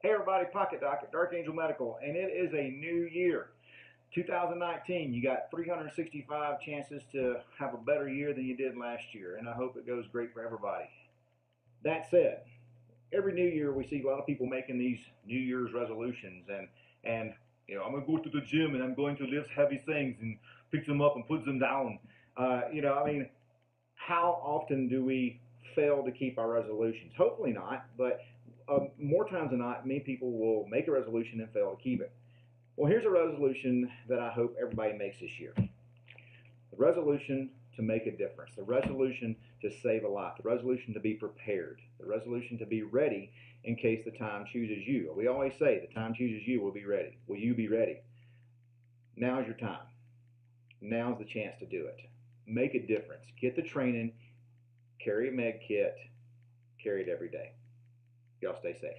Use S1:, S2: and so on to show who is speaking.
S1: Hey everybody, Pocket Doc at Dark Angel Medical, and it is a new year. 2019, you got 365 chances to have a better year than you did last year, and I hope it goes great for everybody. That said, every new year we see a lot of people making these New Year's resolutions, and I'm gonna go to the gym and I'm going to lift heavy things and pick them up and put them down. How often do we fail to keep our resolutions? Hopefully not, but more times than not, many people will make a resolution and fail to keep it. Well, here's a resolution that I hope everybody makes this year. The resolution to make a difference, the resolution to save a life, the resolution to be prepared, the resolution to be ready in case the time chooses you. We always say the time chooses you, will be ready. Will you be ready? Now's your time. Now's the chance to do it. Make a difference. Get the training, carry a med kit, carry it every day. Y'all stay safe.